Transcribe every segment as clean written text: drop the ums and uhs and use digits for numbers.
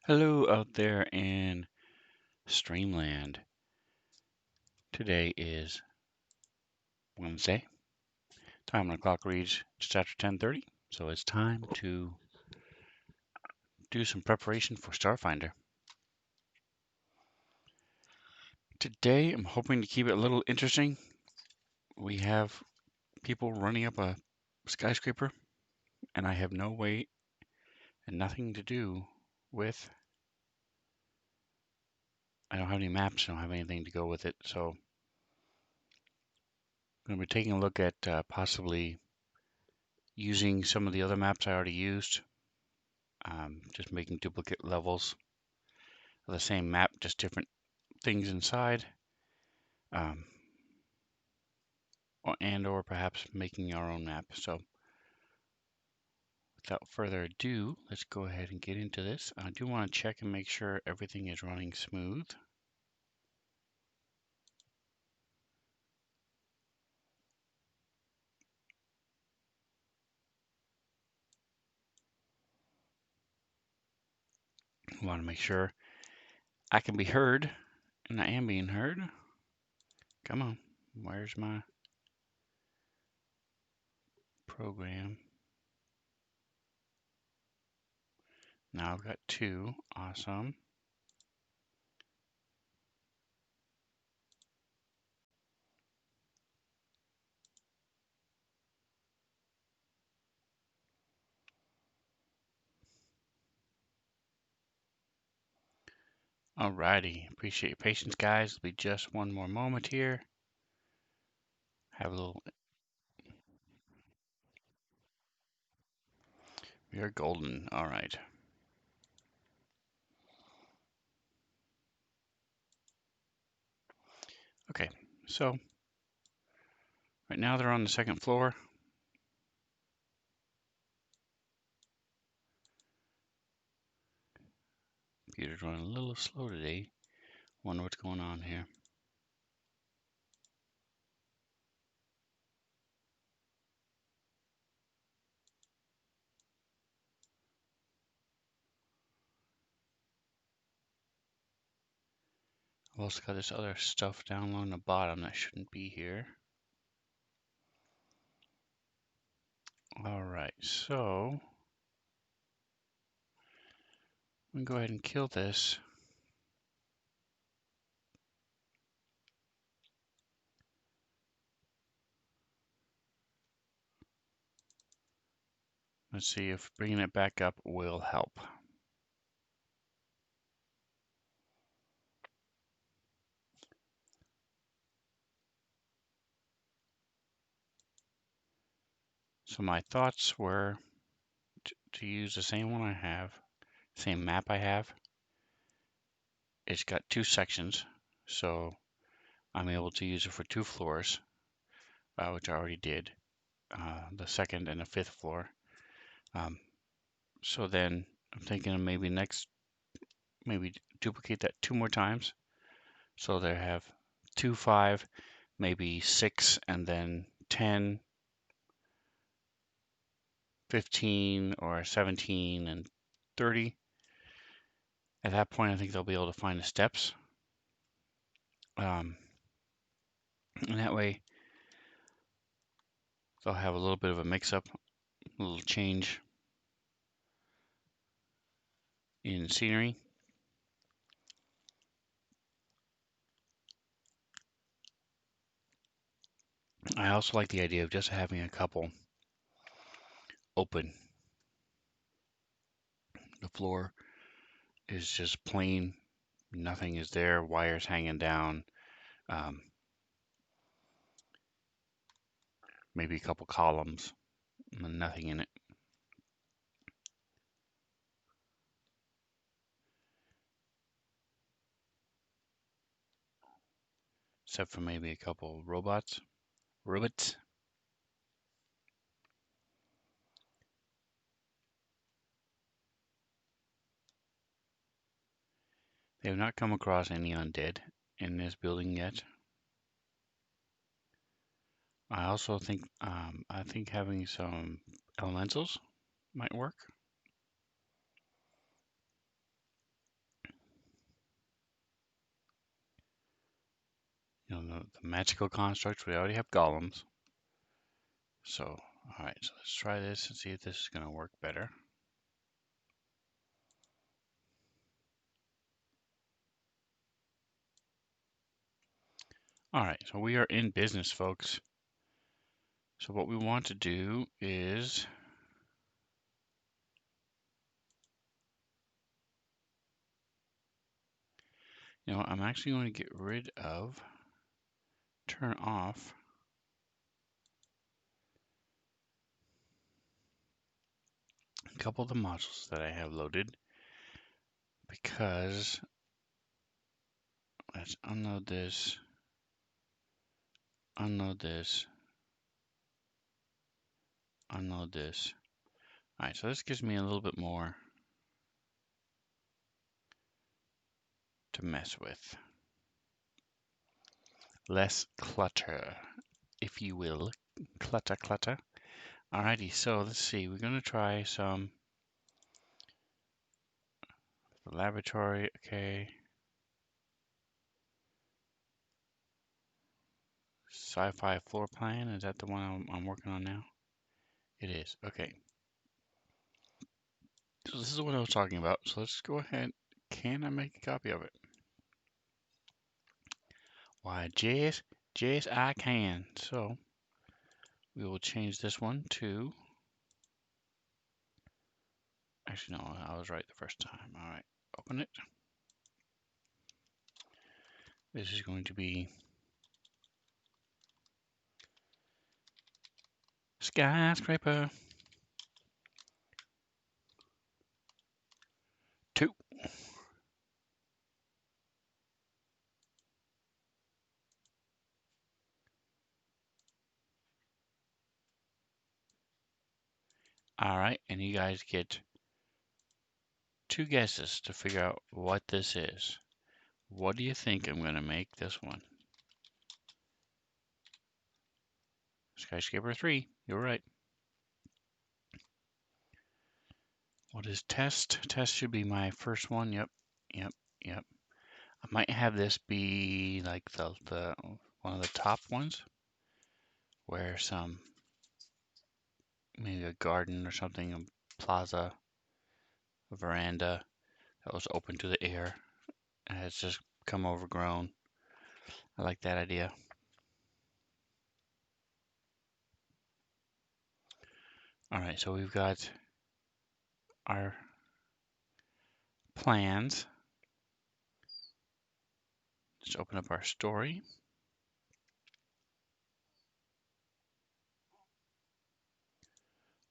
Hello out there in Streamland. Today is Wednesday. Time on the clock reads just after 10:30, so it's time to do some preparation for Starfinder. Today I'm hoping to keep it a little interesting. We have people running up a skyscraper, and I have no way and nothing to do with. I don't have any maps, I don't have anything to go with it, so I'm going to be taking a look at possibly using some of the other maps I already used. Just making duplicate levels of the same map, just different things inside, um, or perhaps making our own map. So without further ado, let's go ahead and get into this. I do want to check and make sure everything is running smooth. I want to make sure I can be heard, and I am being heard. Come on, where's my program? Now I've got two. Awesome. Alrighty, appreciate your patience, guys. It'll be just one more moment here. Have a little. We are golden. All right. Okay, so right now they're on the second floor. Computer's running a little slow today. Wonder what's going on here. I've also got this other stuff down along the bottom that shouldn't be here. Alright, so we can go ahead and kill this. Let's see if bringing it back up will help. So my thoughts were to use the same one I have, same map I have. It's got two sections, so I'm able to use it for two floors, which I already did, the second and the fifth floor. So then I'm thinking of maybe duplicate that two more times. So they have 2, 5, maybe 6, and then 10, 15, or 17 and 30. At that point, I think they'll be able to find the steps. And that way, they'll have a little bit of a mix-up, a little change in scenery. I also like the idea of just having a couple open. The floor is just plain, nothing is there, wires hanging down, maybe a couple columns, and nothing in it. Except for maybe a couple robots. They have not come across any undead in this building yet. I also think having some elementals might work. the magical constructs. We already have golems. So, all right, so let's try this and see if this is going to work better. All right, so we are in business, folks. So what we want to do is, I'm actually going to get rid of, turn off a couple of the modules that I have loaded, because let's unload this, unload this, unload this. All right, so this gives me a little bit more to mess with. Less clutter, if you will. Clutter, clutter. Alrighty, so let's see. We're going to try some the laboratory. Okay. Sci-fi floor plan. Is that the one I'm working on now? It is. Okay. So this is what I was talking about. So let's go ahead. Can I make a copy of it? Why, yes, I can. So we will change this one to. Actually, no, I was right the first time. All right, open it. This is going to be skyscraper 2. All right, and you guys get 2 guesses to figure out what this is. What do you think I'm going to make this one? Skyscraper 3. You're right. What is test? Test should be my first one. Yep. Yep. Yep. I might have this be like the one of the top ones, where some maybe a garden or something, a plaza, a veranda that was open to the air, and it's just come overgrown. I like that idea. All right, so we've got our plans. Let's open up our story.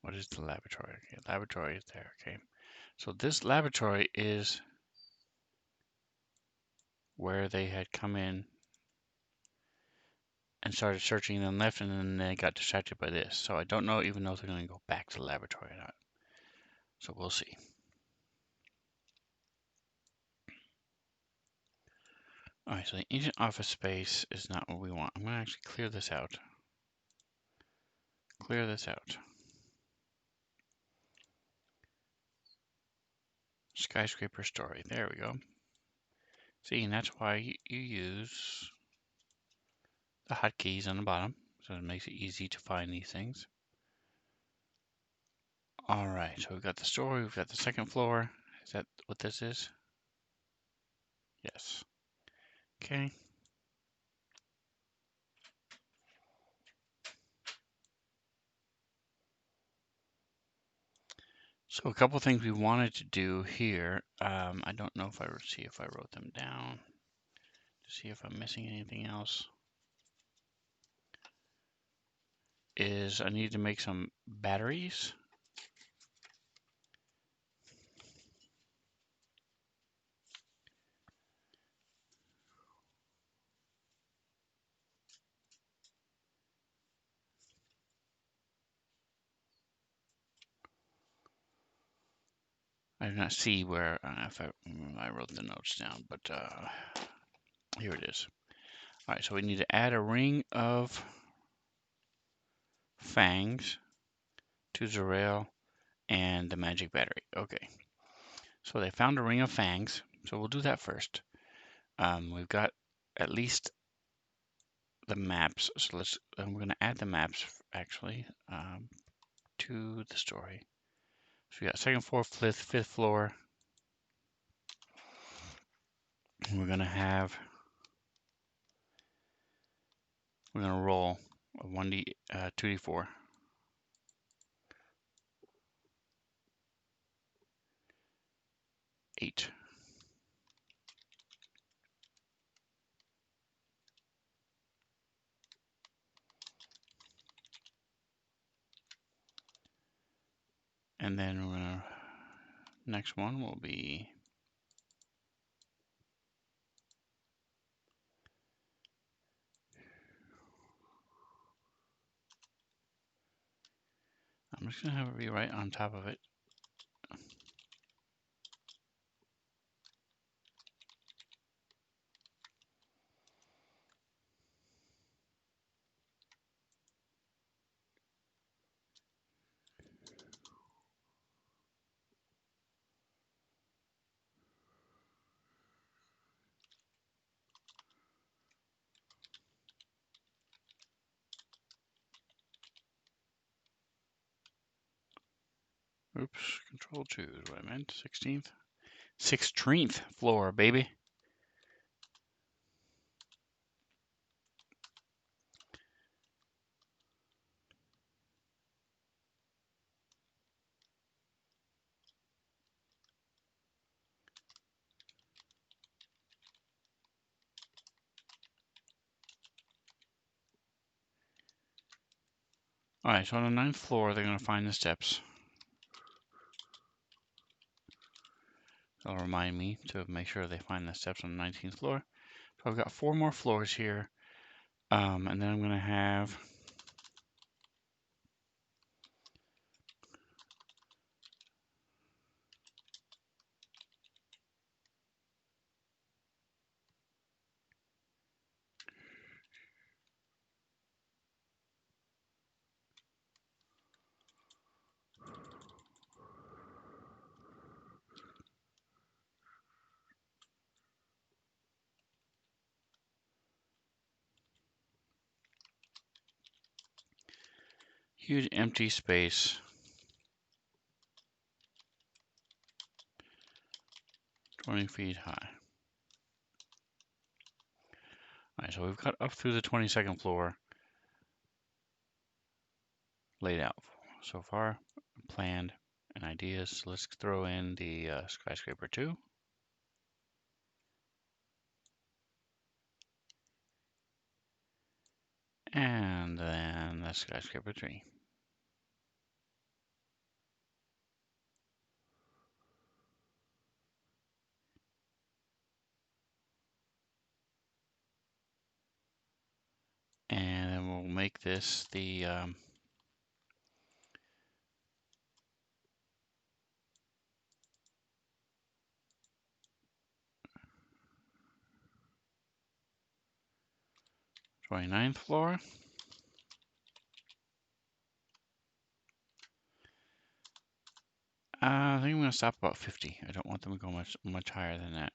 What is the laboratory? Okay, laboratory is there. Okay, so this laboratory is where they had come in and started searching and then left, and then they got distracted by this. So I don't know even know if they're going to go back to the laboratory or not. So we'll see. All right, so the ancient office space is not what we want. I'm going to actually clear this out. Clear this out. Skyscraper story. There we go. See, and that's why you use the hotkeys on the bottom, so it makes it easy to find these things. All right, so we've got the story, we've got the second floor. Is that what this is? Yes. Okay. So a couple things we wanted to do here. I don't know if I see if I wrote them down to see if I'm missing anything else. Is I need to make some batteries. I do not see where if I wrote the notes down, but here it is. All right, so we need to add a ring of fangs to the rail and the magic battery. Okay, so they found a ring of fangs, so we'll do that first. We've got at least the maps. So we're going to add the maps actually to the story. So we got second floor, fifth floor. We're going to roll a 1D, 2D4. Eight. And then we're going to, next one will be I'm just going to have it be right on top of it. Oops, control 2 is what I meant. 16th. 16th floor, baby. Alright, so on the 9th floor, they're going to find the steps. That'll remind me to make sure they find the steps on the 19th floor. So I've got 4 more floors here. And then I'm going to have huge empty space. 20 feet high. Alright, so we've got up through the 22nd floor laid out so far, planned and ideas. So let's throw in the skyscraper 2. And then the skyscraper 3. And then we'll make this the 29th floor. I think I'm going to stop about 50. I don't want them to go much higher than that.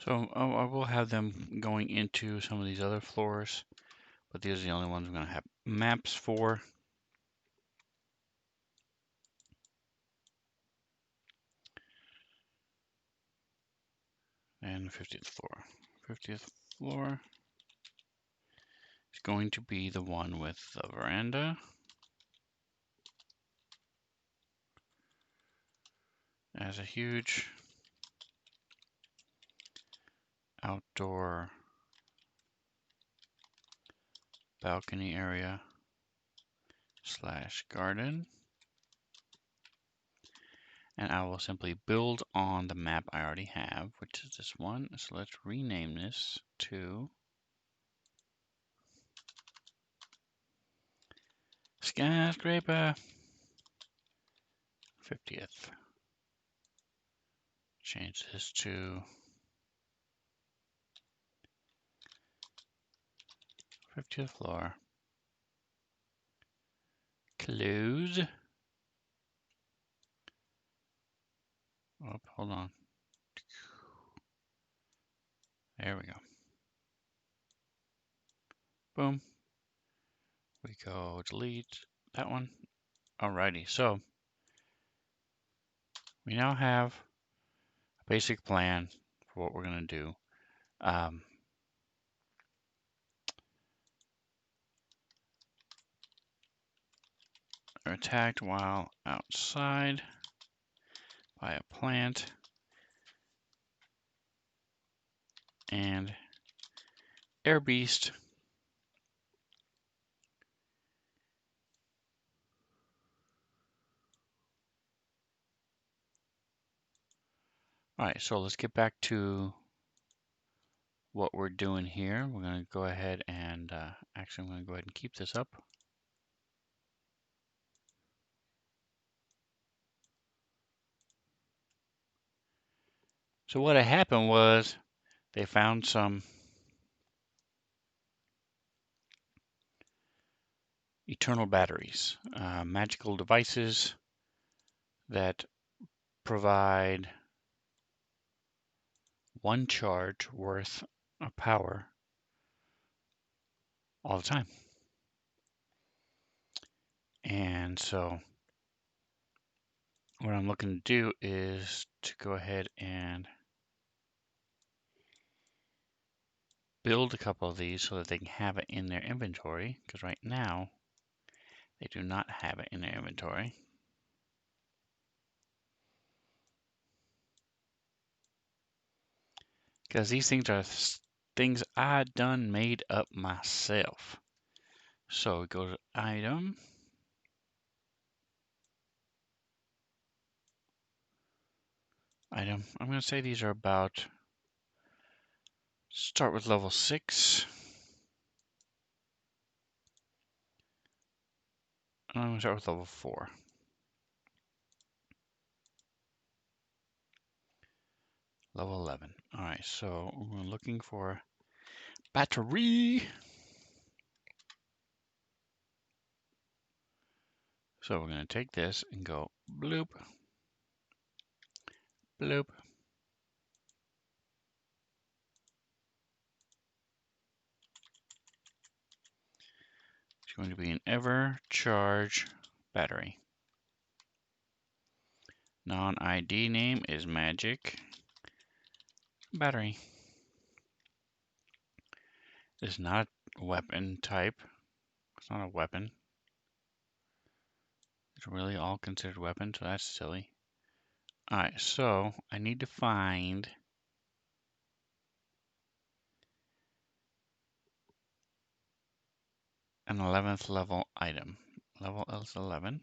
So I will have them going into some of these other floors, but these are the only ones I'm going to have maps for. And 50th floor. 50th floor is going to be the one with the veranda. It has a huge outdoor balcony area / garden. And I will simply build on the map I already have, which is this one. So let's rename this to Skyscraper. 50th. Change this to 50th floor. Close. Oh, hold on. There we go. Boom. We go delete that one. Alrighty, so we now have a basic plan for what we're going to do. Are attacked while outside by a plant and air beast. All right, so let's get back to what we're doing here. We're going to go ahead and actually, I'm going to go ahead and keep this up. So what had happened was they found some eternal batteries, magical devices that provide one charge worth of power all the time. And so what I'm looking to do is to go ahead and build a couple of these so that they can have it in their inventory, because right now they do not have it in their inventory. Because these things are things I done made up myself. So we go to item. I'm going to say these are about, start with level 6. I'm going to start with level 4. Level 11. All right, so we're looking for battery. So we're going to take this and go bloop, bloop. It's going to be an ever charge battery. Non-ID name is magic battery. It's not a weapon type. It's not a weapon. It's really all considered weapons, so that's silly. Alright, so I need to find an 11th level item. Level is 11.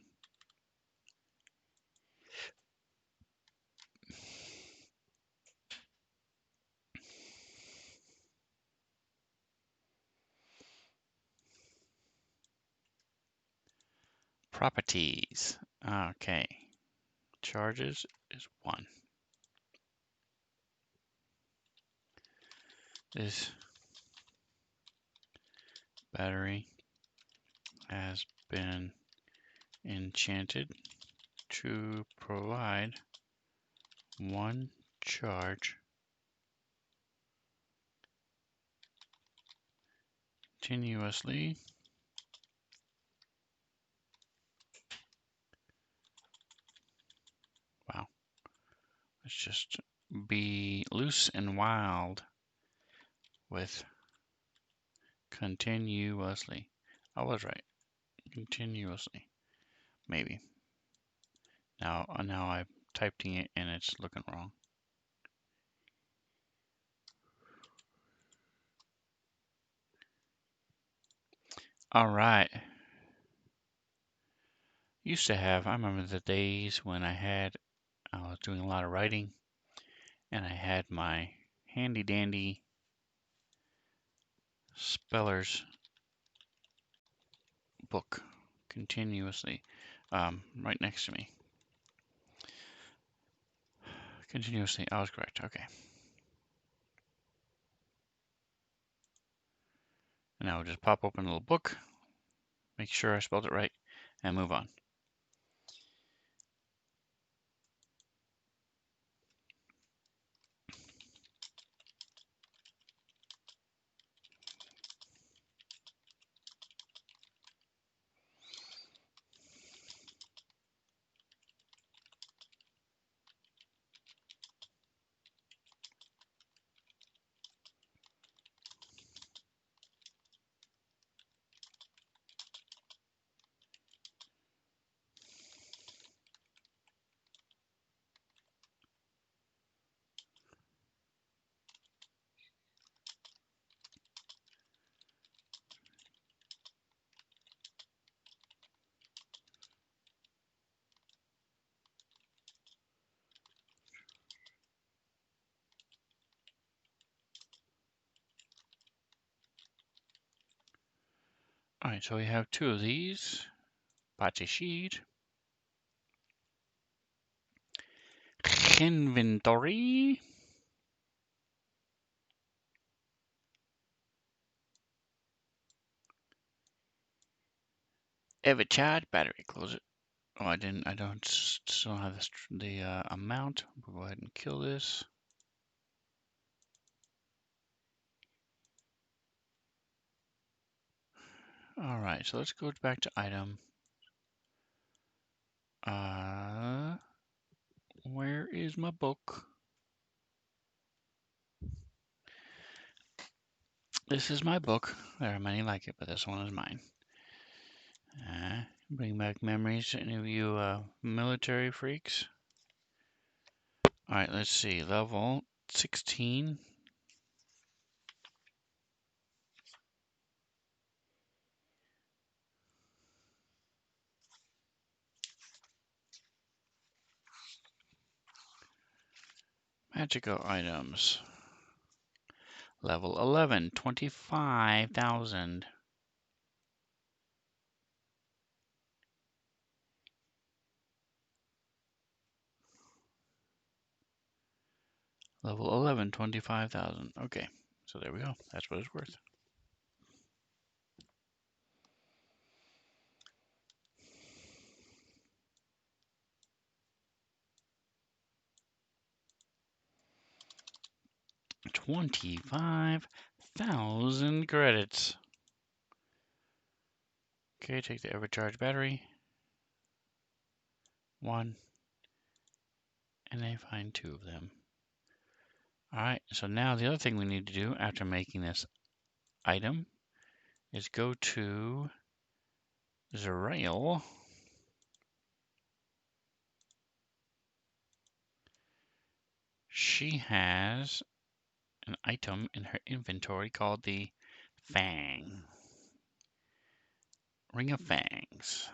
Properties. Okay. Charges is 1. This battery has been enchanted to provide 1 charge continuously. Wow. Let's just be loose and wild with continuously. I was right. Continuously. Maybe. Now I'm typing it and it's looking wrong. All right. Used to have, I remember the days when I was doing a lot of writing and I had my handy dandy speller's book continuously, right next to me. Continuously, I was correct. Okay. And now we'll just pop open a little book, make sure I spelled it right, and move on. All right, so we have two of these. Party sheet. Inventory. Ever charge battery. Close it. Oh, I don't still have the amount. We'll go ahead and kill this. All right, so let's go back to item. Where is my book? This is my book. There are many like it, but this one is mine. Bring back memories to any of you military freaks. All right, let's see. Level 16. Magical items. Level 11, 25,000. Level 11, 25,000. Okay, so there we go. That's what it's worth. $25,000 credits. Okay, take the Evercharge battery. One. And I find two of them. Alright, so now the other thing we need to do after making this item is go to Zerail. She has an item in her inventory called the Fang. Ring of Fangs.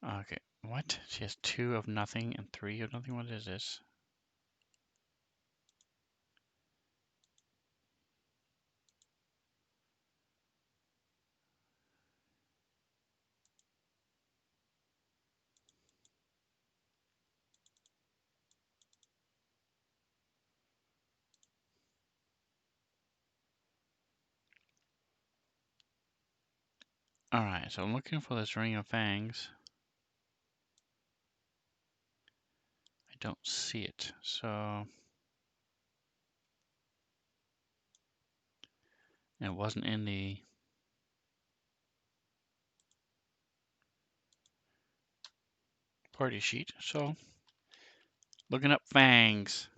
Okay, what? She has two of nothing and three of nothing? What is this? Alright, so I'm looking for this Ring of Fangs. I don't see it, so... It wasn't in the party sheet, so... Looking up fangs.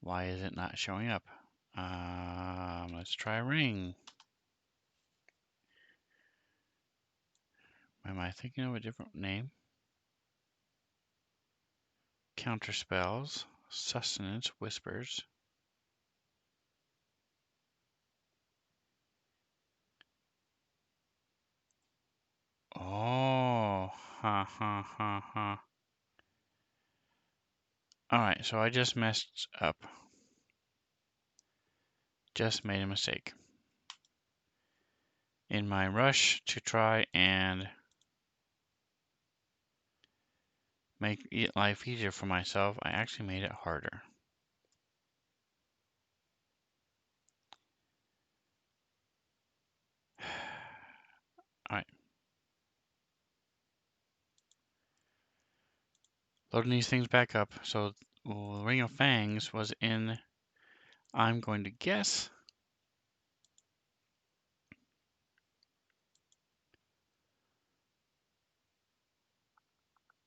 Why is it not showing up? Let's try ring. Am I thinking of a different name? Counter spells, sustenance, whispers. Oh, ha ha ha ha. Alright, so I just messed up. Just made a mistake. In my rush to try and make life easier for myself, I actually made it harder. Alright. Loading these things back up. So Ring of Fangs was in, I'm going to guess,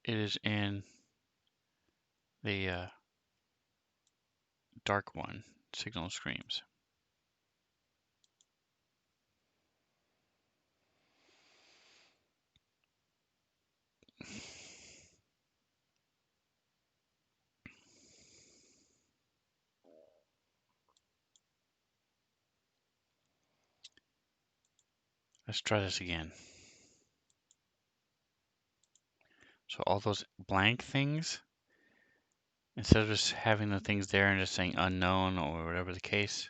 it is in the dark one, Signal Screams. Let's try this again. So all those blank things, instead of just having the things there and just saying unknown or whatever the case,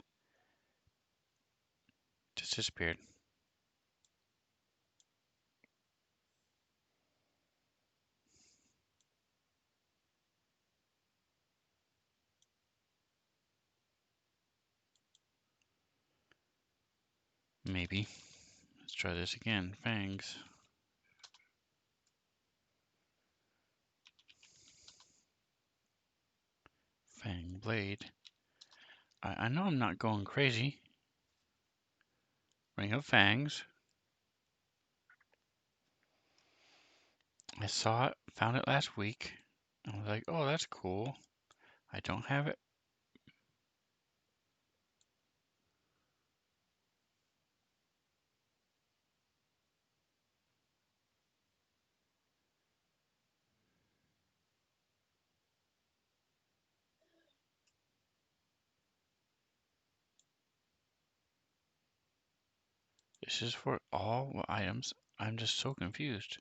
just disappeared. Maybe. Let's try this again. Fangs. Fang blade. I know I'm not going crazy. Ring of Fangs. I saw it, found it last week. I was like, oh, that's cool. I don't have it. This is for all items. I'm just so confused.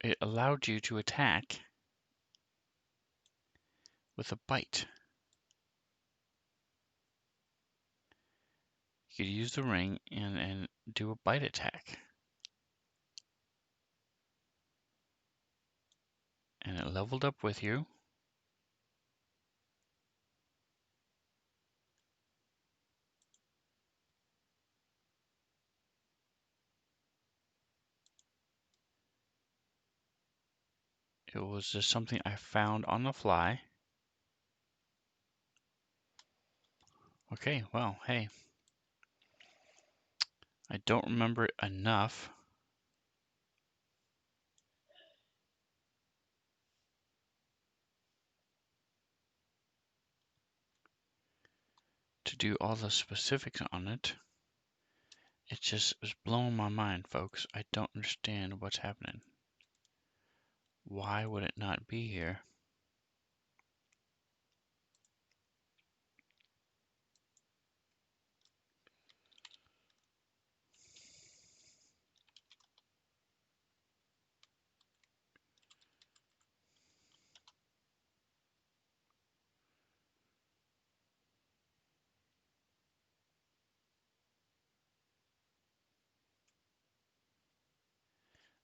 It allowed you to attack with a bite. You could use the ring and do a bite attack. And it leveled up with you. It was just something I found on the fly. Okay, well, hey. I don't remember it enough to do all the specifics on it. It just was blowing my mind, folks. I don't understand what's happening. Why would it not be here?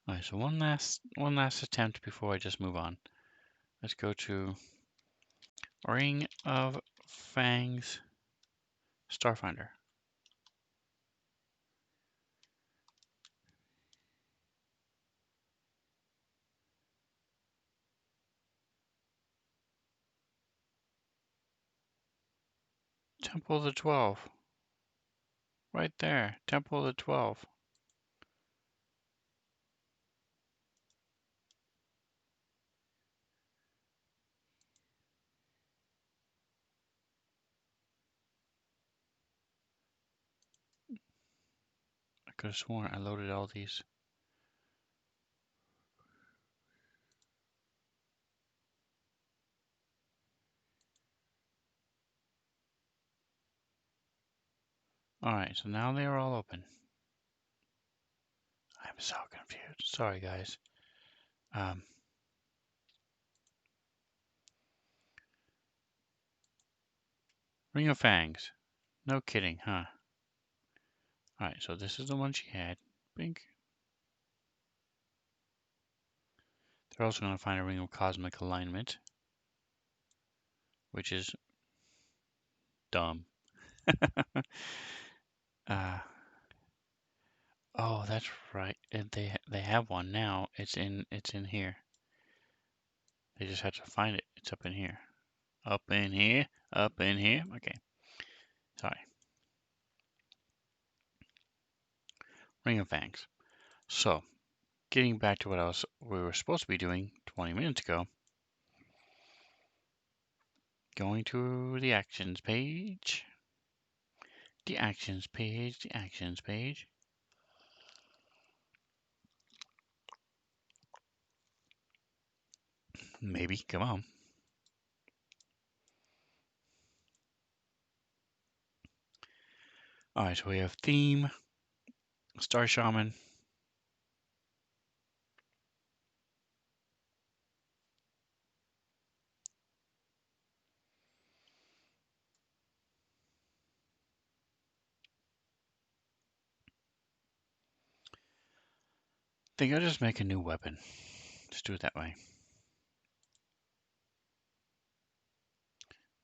Alright, so one last attempt before I just move on. Let's go to Ring of Fangs Starfinder. Temple of the 12. Right there. Temple of the 12. I could have sworn I loaded all these. Alright, so now they are all open. I'm so confused. Sorry, guys. Ring of Fangs. No kidding, huh? Alright, so this is the one she had. Bink. They're also going to find a Ring of Cosmic Alignment, which is dumb. uh, oh, that's right. They have one now. It's in here. They just have to find it. It's up in here. Up in here. Up in here. Okay. Sorry. Ring of Fangs. So, getting back to what we were supposed to be doing 20 minutes ago. Going to the actions page. The actions page. The actions page. Maybe. Come on. Alright, so we have theme, Star Shaman, think I'll just make a new weapon. Just do it that way.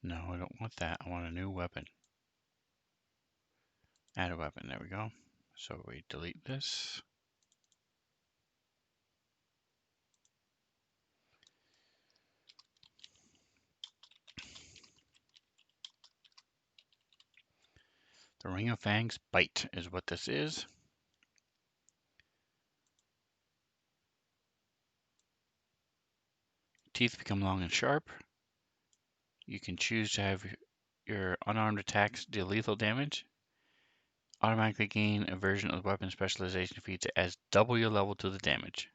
No, I don't want that. I want a new weapon. Add a weapon. There we go. So we delete this. The Ring of Fangs Bite is what this is. Teeth become long and sharp. You can choose to have your unarmed attacks deal lethal damage. Automatically gain a version of the weapon specialization feat that adds double your level to the damage.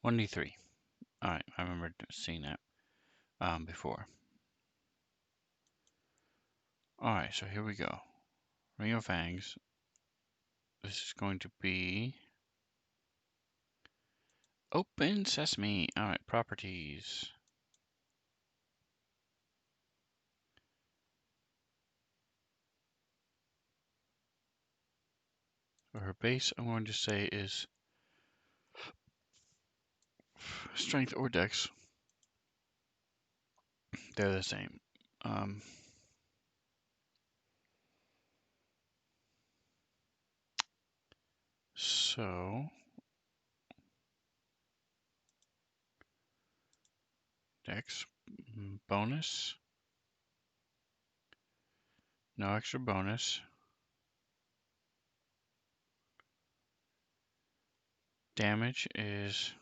One D3. Alright, I remember seeing that before. Alright, so here we go. Ring of Fangs. This is going to be Open Sesame. Alright, properties. So her base, I'm going to say, is Strength or Dex. They're the same. So Dex bonus. No extra bonus. Damage is...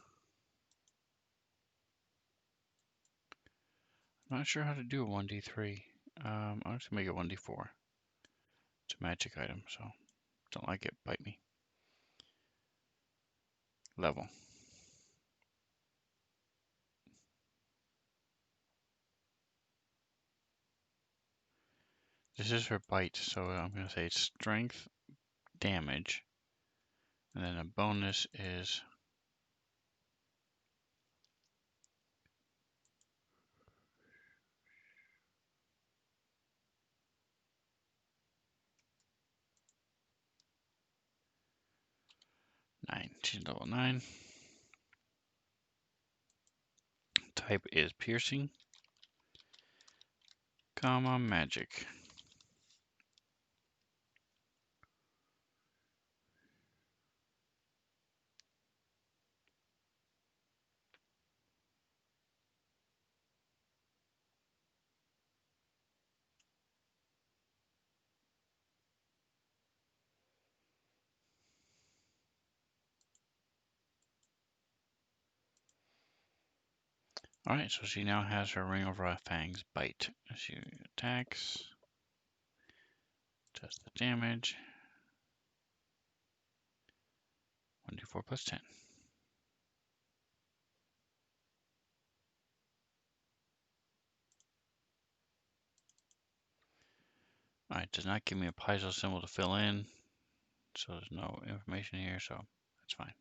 I'm not sure how to do a 1d3. I'm just gonna make it 1d4. It's a magic item, so don't like it, bite me. Level. This is her bite, so I'm gonna say strength, damage, and then a bonus is 9. She's level 9. Type is piercing, comma, magic. Alright, so she now has her Ring of Fang's bite. She attacks, does the damage. 1d4 plus 10. Alright, does not give me a piezo symbol to fill in, so there's no information here, so that's fine.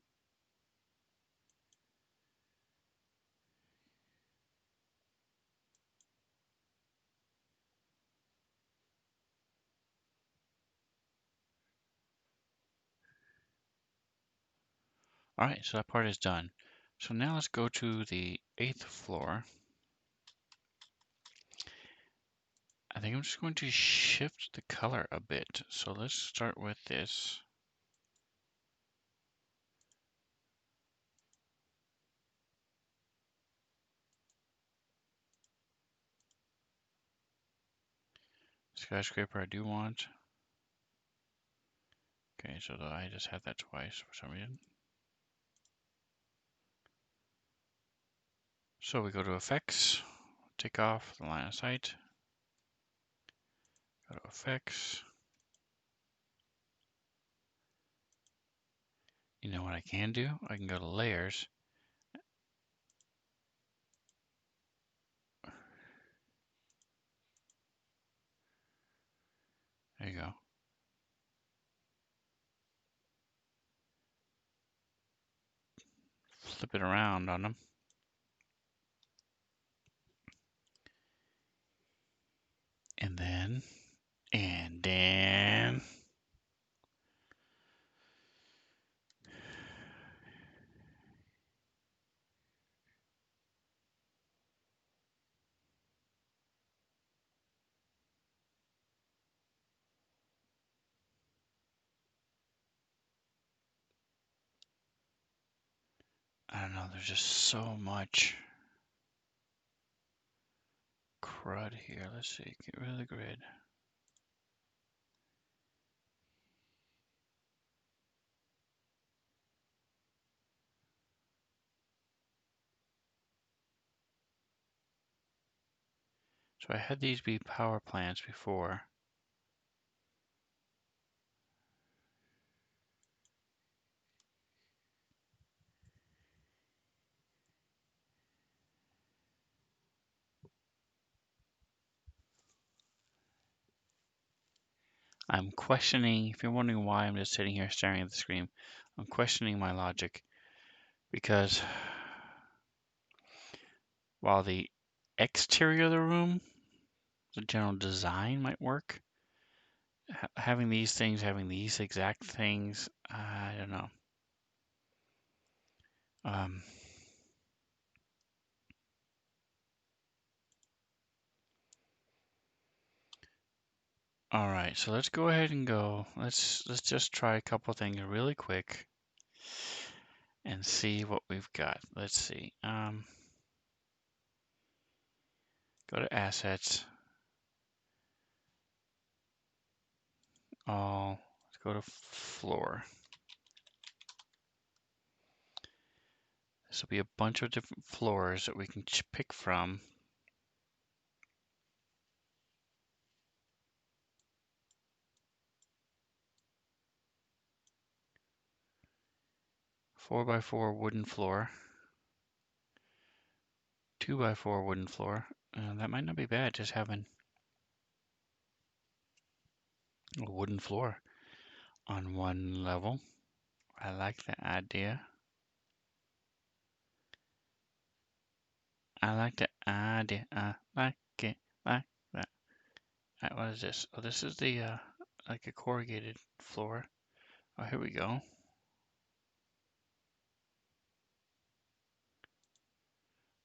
Alright, so that part is done. So now let's go to the 8th floor. I think I'm just going to shift the color a bit. So let's start with this. Skyscraper I do want. Okay, so I just have that twice for some reason. So we go to effects, take off the line of sight, go to effects. You know what I can do? I can go to layers. There you go. Flip it around on them. And then, I don't know, there's just so much crud here. Let's see, get rid of the grid. So I had these be power plants before. I'm questioning, if you're wondering why I'm just sitting here staring at the screen, I'm questioning my logic because while the exterior of the room, the general design might work, having these things, having these exact things, I don't know. All right, so let's go ahead and go. Let's just try a couple things really quick and see what we've got. Let's see. Go to assets. Let's go to floor. This will be a bunch of different floors that we can pick from. Four by four wooden floor. 2x4 wooden floor. That might not be bad, just having a wooden floor on one level. I like the idea. I like the idea. I like it like that. All right, what is this? Oh, this is the like a corrugated floor. Oh, here we go.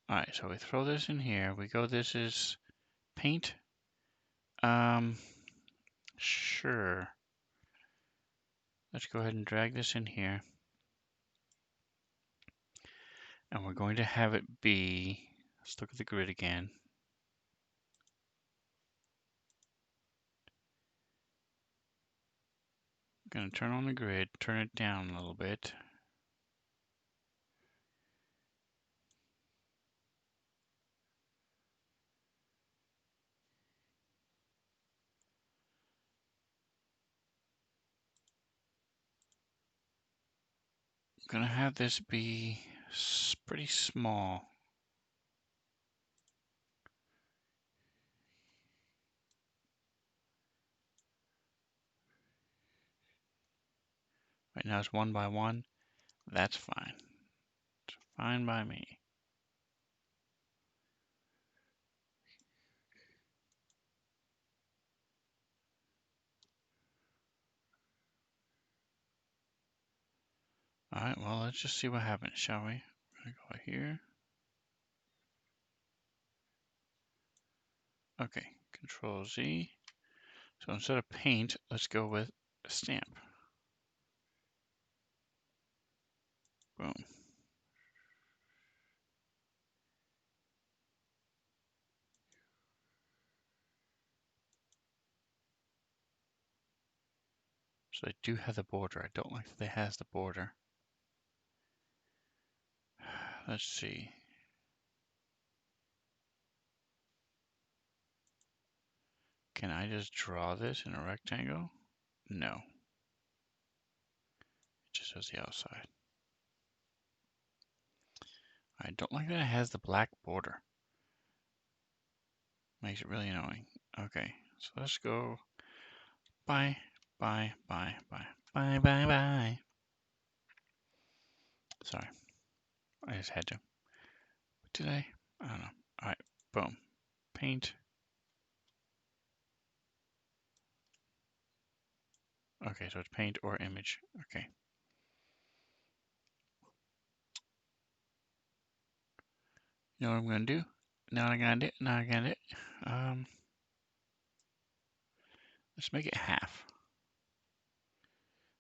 All right, so we throw this in here. We go. This is paint. Sure. Let's go ahead and drag this in here. And we're going to have it be, let's look at the grid again. I'm going to turn on the grid, turn it down a little bit. gonna have this be pretty small. Right now it's 1 by 1. That's fine. It's fine by me. Alright, well, let's just see what happens, shall we? I'm gonna go here. Okay, Control Z. So instead of paint, let's go with a stamp. Boom. So they do have the border. I don't like that they has the border. Let's see. Can I just draw this in a rectangle? No. It just has the outside. I don't like that it has the black border. Makes it really annoying. Okay, so let's go bye, bye, bye, bye, bye, bye, bye. Sorry, I just had to. What did I? I don't know. All right, boom. Paint. Okay, so it's paint or image. Okay. You know what I'm gonna do? Now I'm gonna do. Now I'm gonna do. Let's make it half.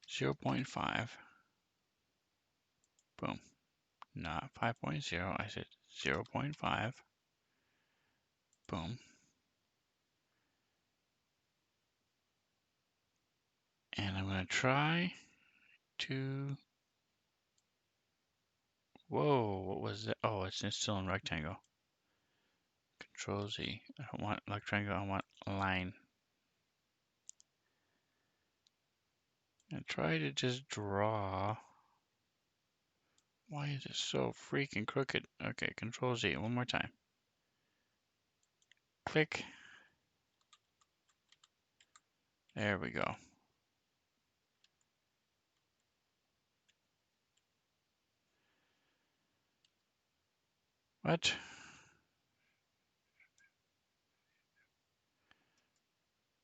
0.5. Boom. Not 5.0. I said 0.5. Boom. And I'm gonna try to. Whoa, what was that? Oh, it's still in rectangle. Control Z. I don't want rectangle, I want a line. And try to just draw. Why is it so freaking crooked? Okay, Control Z one more time. Click. There we go. What?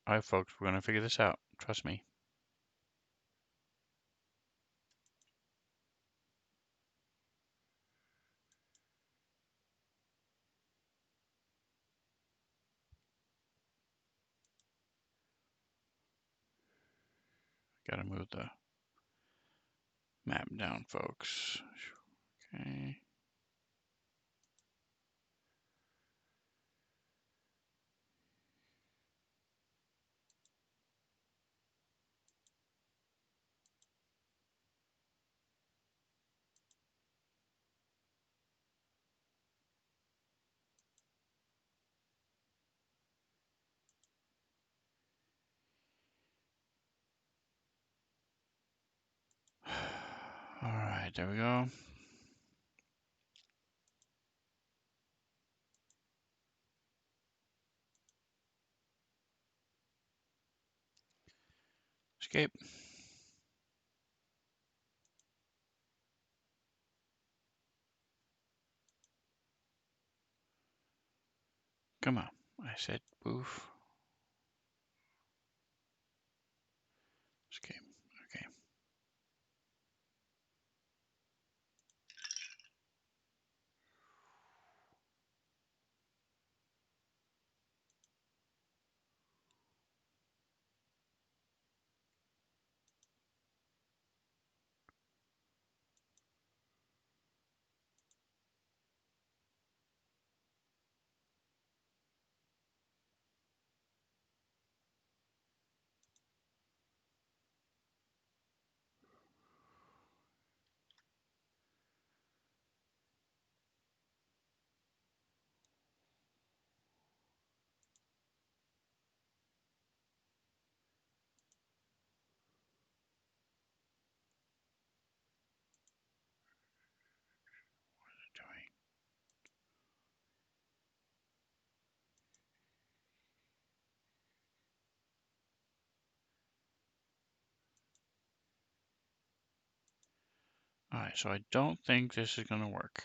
Alright, folks, we're gonna figure this out. Trust me. Gotta move the map down, folks. Okay. Alright, there we go. Escape. Come on. I said boof. Escape. Okay. Alright, so I don't think this is going to work.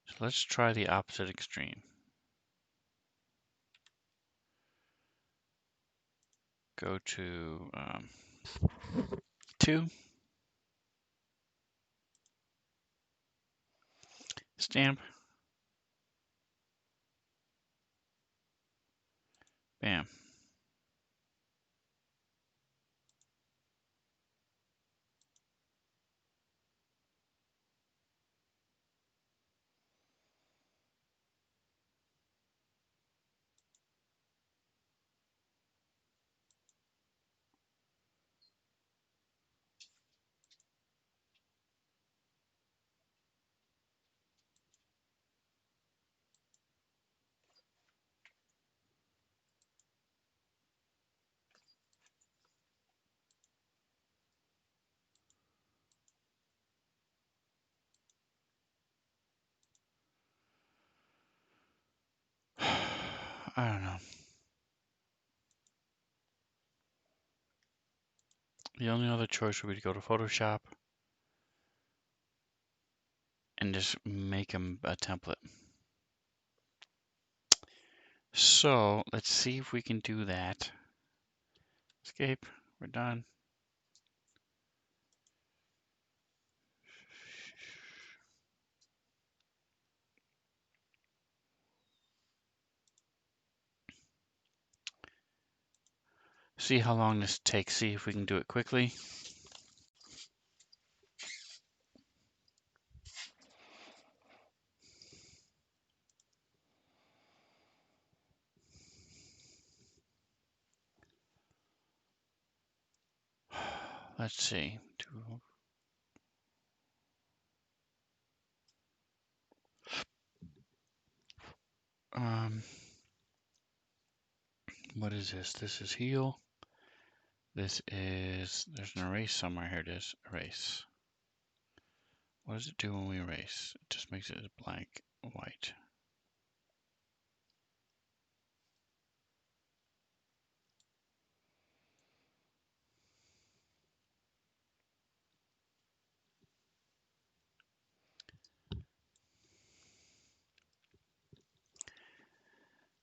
So let's try the opposite extreme. Go to 2, stamp, bam. I don't know. The only other choice would be to go to Photoshop and just make a template. So let's see if we can do that. Escape, we're done. See how long this takes, see if we can do it quickly. Let's see. What is this? This is heal. This is, there's an erase somewhere. Here it is, erase. What does it do when we erase? It just makes it blank white.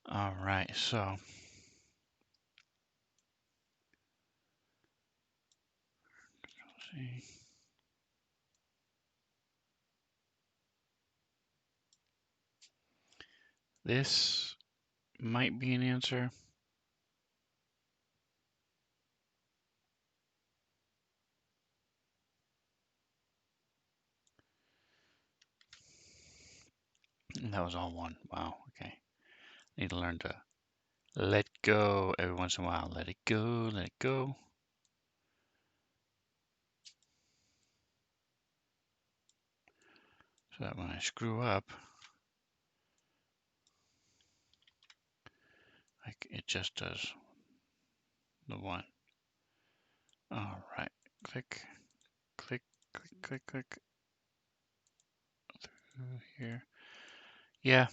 All right, so let's see. This might be an answer. And that was all one. Wow, okay. Need to learn to let go every once in a while. Let it go, let it go. So that when I screw up, like it just does the one. All right, click, click, click, click, click through here. Yeah,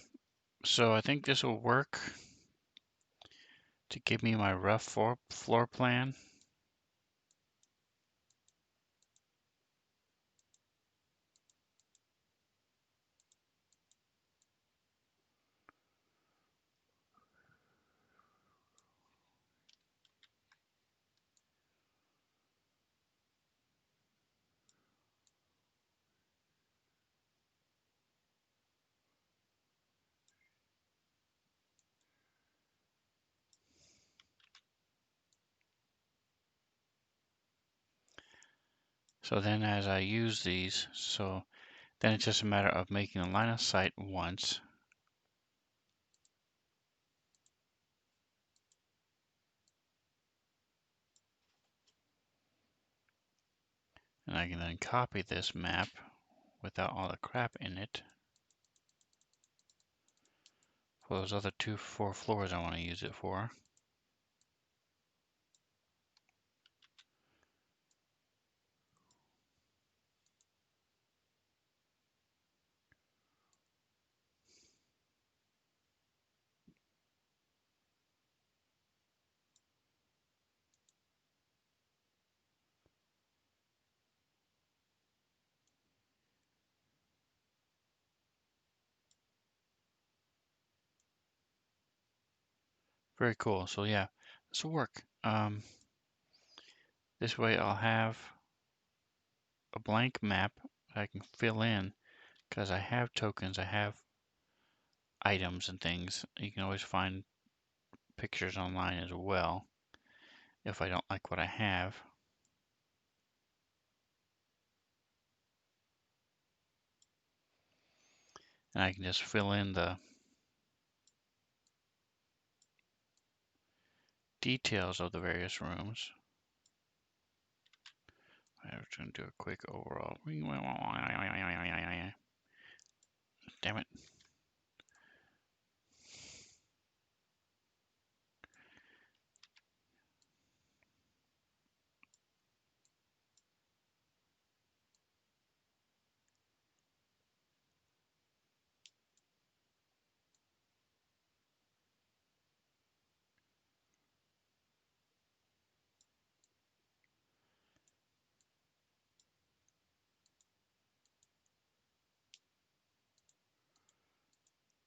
so I think this will work to give me my rough floor plan. So then as I use these, so then it's just a matter of making a line of sight once. And I can then copy this map without all the crap in it. for those other 4 floors I want to use it for. Very cool. So yeah, this will work. This way I'll have a blank map that I can fill in because I have tokens, I have items and things. You can always find pictures online as well if I don't like what I have. And I can just fill in the details of the various rooms. I'm just going to do a quick overall. Damn it.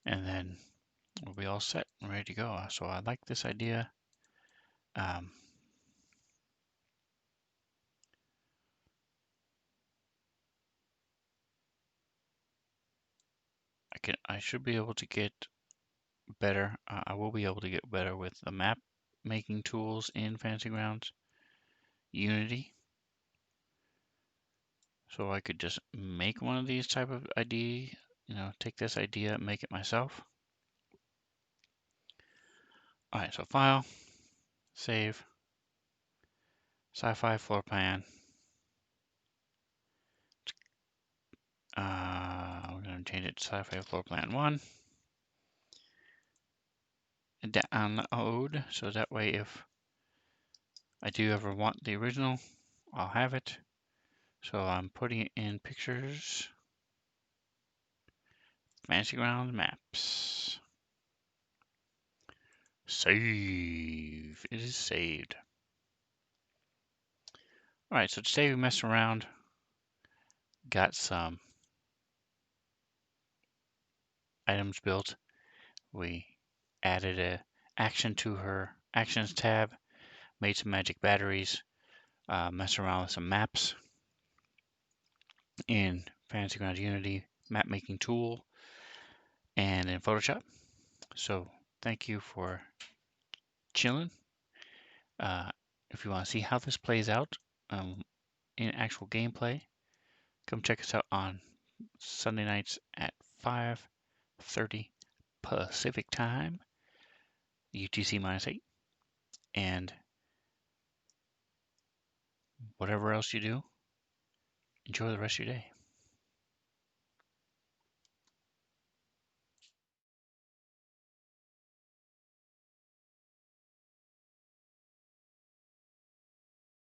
And then we'll be all set and ready to go. So I like this idea. I should be able to get better. I will be able to get better with the map making tools in Fantasy Grounds Unity. So I could just make one of these type of idea, take this idea, make it myself. All right, so file, save, sci-fi floor plan. We're going to change it to sci-fi floor plan 1. Download, so that way if I do ever want the original, I'll have it. So I'm putting it in pictures, Fantasy Grounds maps. Save. It is saved. All right, so today we messed around, got some items built. We added a action to her actions tab, made some magic batteries, messed around with some maps in Fantasy Grounds Unity map making tool and in Photoshop. So thank you for chilling. If you want to see how this plays out in actual gameplay, come check us out on Sunday nights at 5:30 Pacific time, UTC -8, and whatever else you do, enjoy the rest of your day.